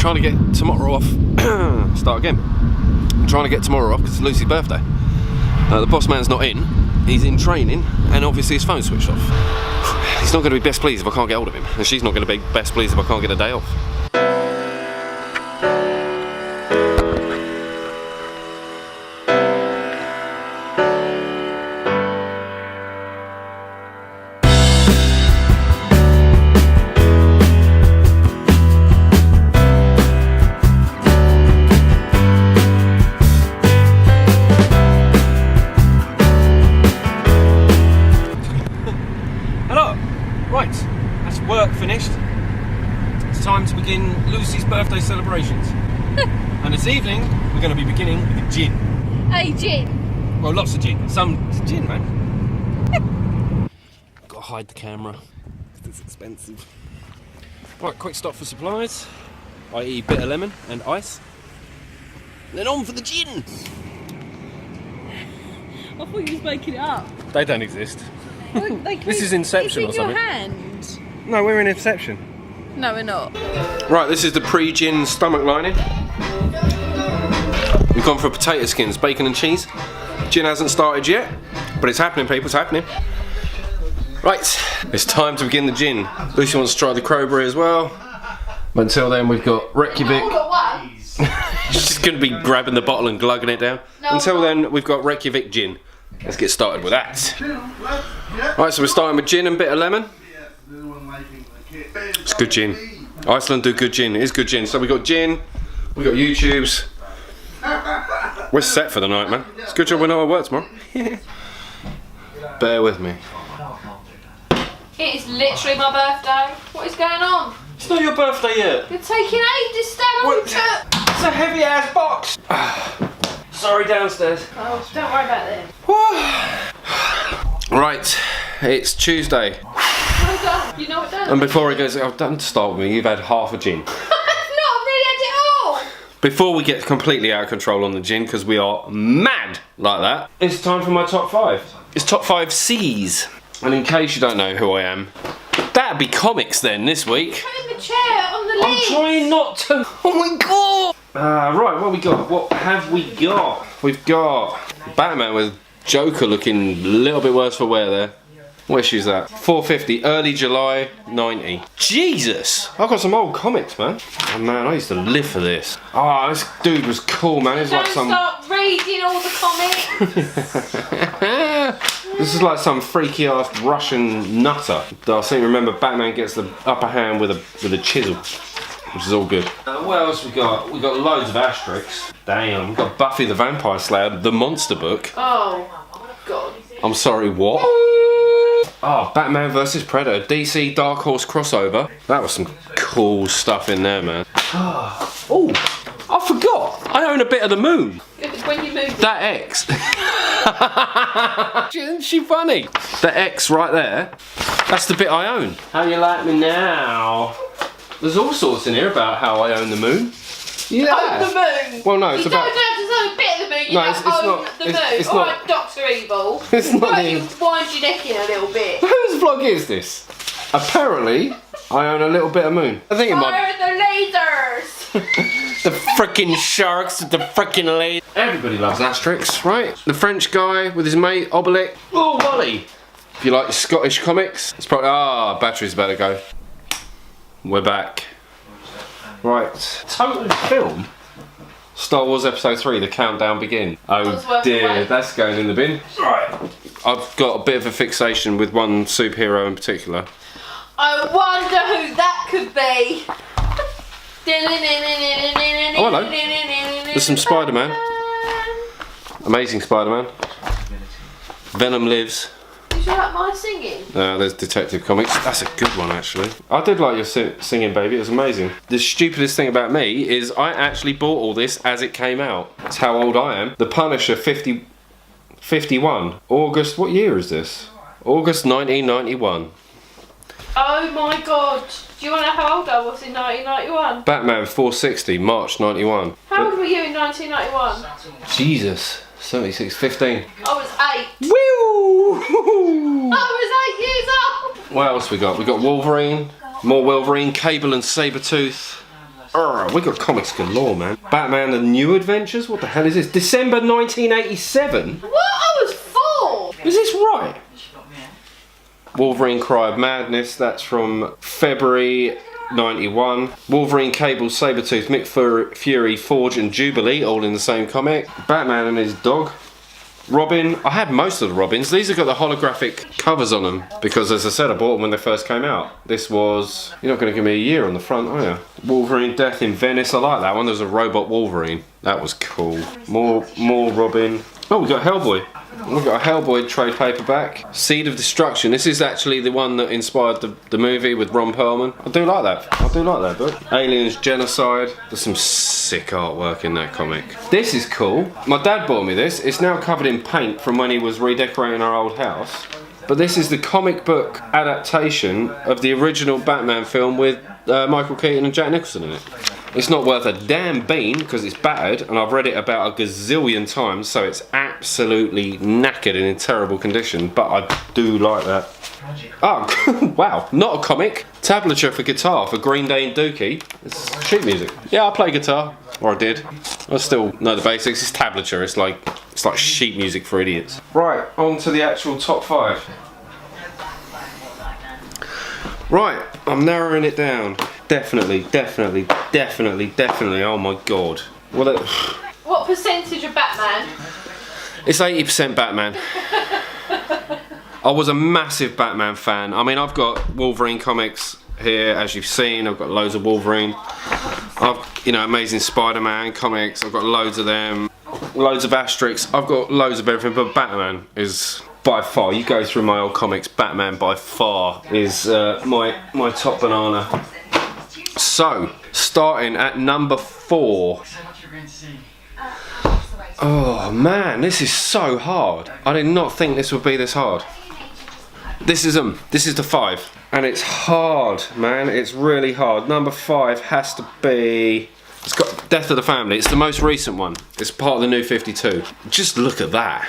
trying to get tomorrow off. Start again. I'm trying to get tomorrow off because it's Lucy's birthday. The boss man's not in. He's in training, and obviously his phone's switched off. He's not going to be best pleased if I can't get hold of him, and she's not going to be best pleased if I can't get a day off. Right, that's work finished. It's time to begin Lucy's birthday celebrations. And this evening, we're going to be beginning with a gin. Hey, gin. Well, lots of gin. Some gin, man. Gotta hide the camera, because it's expensive. Right, quick stop for supplies, i.e. bitter lemon and ice. Then on for the gin. I thought you was making it up. They don't exist. Well, This is Inception or something. It's in your hand. No, we're in Inception. No, we're not. Right, this is the pre-gin stomach lining. We've gone for potato skins, bacon and cheese. Gin hasn't started yet, but it's happening, people, it's happening. Right, it's time to begin the gin. Lucy wants to try the crowberry as well. But until then, we've got Reykjavik. She's just going to be grabbing the bottle and glugging it down. Until then, we've got Reykjavik gin. Let's get started with that. Right, so we're starting with gin and bitter lemon. It's good gin. Iceland do good gin. It is good gin. So we got gin, we got YouTubes. We're set for the night, man. It's a good job we know our work tomorrow. Bear with me. It is literally my birthday. What is going on? It's not your birthday yet. You're taking ages to stand on It's a heavy ass box. Sorry, downstairs. Oh, don't worry about this. Right, it's Tuesday. Well done. You know what done? And before he goes, oh, don't start with me, you've had half a gin. No, I've nearly had it all. Before we get completely out of control on the gin, because we are mad like that, it's time for my top 5. It's top 5 C's. And in case you don't know who I am, that'd be comics then this week. Put in the chair on the I'm lid. trying not to. Oh my god! Right, what have we got? What have we got? We've got Batman with Joker looking a little bit worse for wear there. What issue is that? 450, early July 90. Jesus! I've got some old comics, man. Oh man, I used to live for this. Oh, this dude was cool, man. It's Don't like some. start reading all the comics. This is like some freaky ass Russian nutter. I seem to remember Batman gets the upper hand with a chisel, which is all good. What else we got? We got loads of asterisks. Damn. We got Buffy the Vampire Slayer, the monster book. Oh god. I'm sorry, what? Oh, Batman vs Predator, DC Dark Horse crossover. That was some cool stuff in there, man. Oh, I forgot. I own a bit of the moon. When you move That X. Isn't she funny? The X right there. That's the bit I own. How you like me now? There's all sorts in here about how I own the moon. Yeah. Own the moon. Well, no, it's you about. don't have to own a bit of the moon. You No, don't it's own not- the it's- moon. it's All not- right, Doctor Evil. It's not Why the- you wind your neck in a little bit. Whose vlog is this? Apparently, I own a little bit of moon. I think it might. Fire the lasers. The frickin' sharks, the frickin' lady. Everybody loves asterisks, right? The French guy with his mate, Obelix. Oh, Wally. If you like your Scottish comics, it's probably. Battery's about to go. We're back. Right. Total film. Star Wars Episode 3, the countdown begin. Oh dear, that's going in the bin. Right. I've got a bit of a fixation with one superhero in particular. I wonder who that could be. Oh, hello. There's some Spider-Man. Amazing Spider-Man. Venom Lives. Did you like my singing? There's Detective Comics. That's a good one, actually. I did like your singing, baby. It was amazing. The stupidest thing about me is I actually bought all this as it came out. That's how old I am. The Punisher 51. August, what year is this? August 1991. Oh my god. Do you want to know how old I was in 1991? Batman 460, March 91. How old were you in 1991? Jesus. 76, 15. I was 8. Woo! I was 8 years old. What else we got? We got Wolverine, more Wolverine, Cable and Sabretooth, We got comics galore, man. Batman: The New Adventures. What the hell is this? December 1987. What? I was 4. Is this right? Wolverine: Cry of Madness. That's from February 91. Wolverine, Cable, Sabretooth, Mick Fury, Forge and Jubilee, all in the same comic. Batman and his dog. Robin. I had most of the Robins. These have got the holographic covers on them because, as I said, I bought them when they first came out. This was... You're not going to give me a year on the front, are you? Wolverine, Death in Venice. I like that one. There's a robot Wolverine. That was cool. More Robin. Oh, we got Hellboy. We've got a Hellboy trade paperback. Seed of Destruction. This is actually the one that inspired the movie with Ron Perlman. I do like that. I do like that book. Aliens Genocide. There's some sick artwork in that comic. This is cool. My dad bought me this. It's now covered in paint from when he was redecorating our old house. But this is the comic book adaptation of the original Batman film with Michael Keaton and Jack Nicholson in it. It's not worth a damn bean because it's battered, and I've read it about a gazillion times, so it's absolutely knackered and in terrible condition, but I do like that. Oh, wow, not a comic. Tablature for guitar for Green Day and Dookie. It's sheet music. Yeah, I play guitar, or I did. I still know the basics. It's tablature, it's like sheet music for idiots. Right, on to the actual top 5. Right, I'm narrowing it down. Definitely. Oh my god. What percentage of Batman? It's 80% Batman. I was a massive Batman fan. I mean, I've got Wolverine comics here, as you've seen. I've got loads of Wolverine. Amazing Spider-Man comics. I've got loads of them. Loads of Asterix. I've got loads of everything, but Batman is... by far, you go through my old comics, Batman by far is my top banana. So, starting at number 4. Oh man, this is so hard. I did not think this would be this hard. This is the 5. And it's hard, man, it's really hard. Number 5 has to be... It's got Death of the Family. It's the most recent one. It's part of the New 52. Just look at that.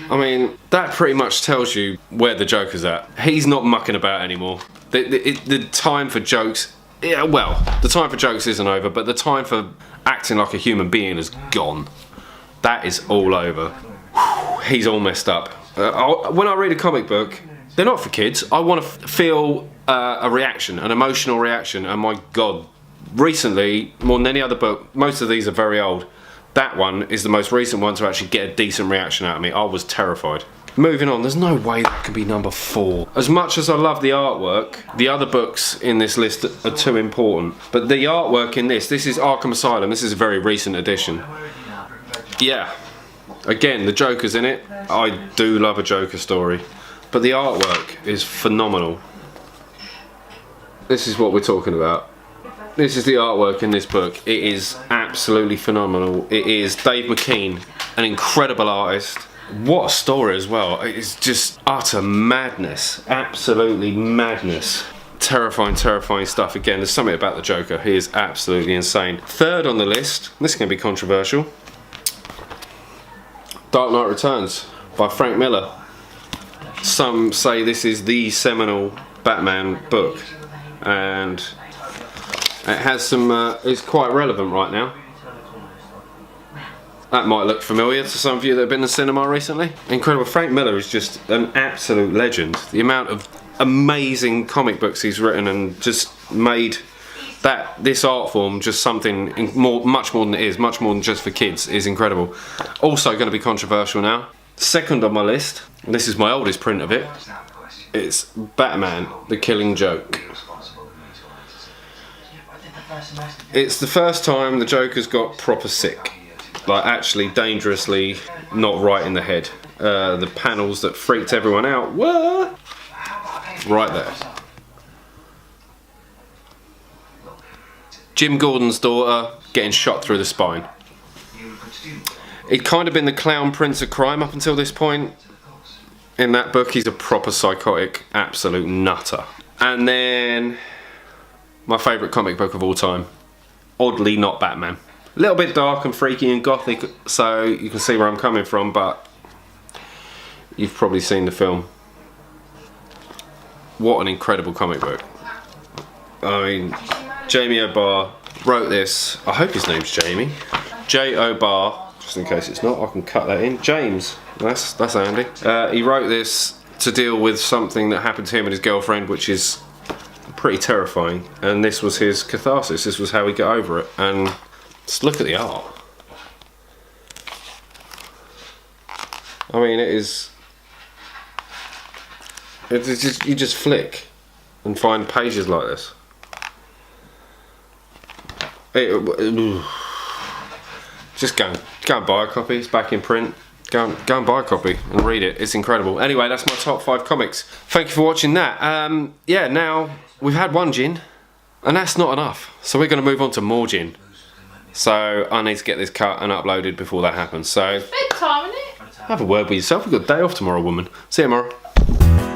I mean, that pretty much tells you where the Joker's at. He's not mucking about anymore. The time for jokes... Yeah, well, the time for jokes isn't over, but the time for acting like a human being is gone. That is all over. Whew, he's all messed up. When I read a comic book, they're not for kids. I want to feel a reaction, an emotional reaction, and my god, recently, more than any other book, most of these are very old. That one is the most recent one to actually get a decent reaction out of me. I was terrified. Moving on, there's no way that can be number 4. As much as I love the artwork, the other books in this list are too important. But the artwork in this is Arkham Asylum. This is a very recent edition. Yeah, again, the Joker's in it. I do love a Joker story. But the artwork is phenomenal. This is what we're talking about. This is the artwork in this book. It is absolutely phenomenal. It is Dave McKean, an incredible artist. What a story as well. It's just utter madness. Absolutely madness. Terrifying stuff. Again, there's something about the Joker. He is absolutely insane. 3rd on the list, this is going to be controversial. Dark Knight Returns by Frank Miller. Some say this is the seminal Batman book. And it has some, it's quite relevant right now. That might look familiar to some of you that have been to cinema recently. Incredible. Frank Miller is just an absolute legend. The amount of amazing comic books he's written and just made this art form just something much more than it is, much more than just for kids, is incredible. Also going to be controversial now. 2nd on my list, and this is my oldest print of it, it's Batman, The Killing Joke. It's the first time the Joker's got proper sick. Like actually dangerously not right in the head. The panels that freaked everyone out were right there. Jim Gordon's daughter getting shot through the spine. He'd kind of been the clown prince of crime up until this point. In that book, he's a proper psychotic, absolute nutter. And then my favourite comic book of all time, oddly not Batman. A little bit dark and freaky and gothic, so you can see where I'm coming from, but you've probably seen the film. What an incredible comic book. I mean, Jamie O'Barr wrote this. I hope his name's Jamie. J.O. Bar, just in case it's not, I can cut that in. James, that's handy. He wrote this to deal with something that happened to him and his girlfriend, which is pretty terrifying. And this was his catharsis. This was how he got over it. And just look at the art. I mean, it is. It's just, you just flick and find pages like this. Just go and buy a copy. It's back in print. Go and buy a copy and read it. It's incredible. Anyway, that's my top 5 comics. Thank you for watching that. Yeah, now we've had one gin, and that's not enough. So we're going to move on to more gin. So I need to get this cut and uploaded before that happens. So Bedtime, isn't it? have a word with yourself. We've got a day off tomorrow, woman. See you tomorrow.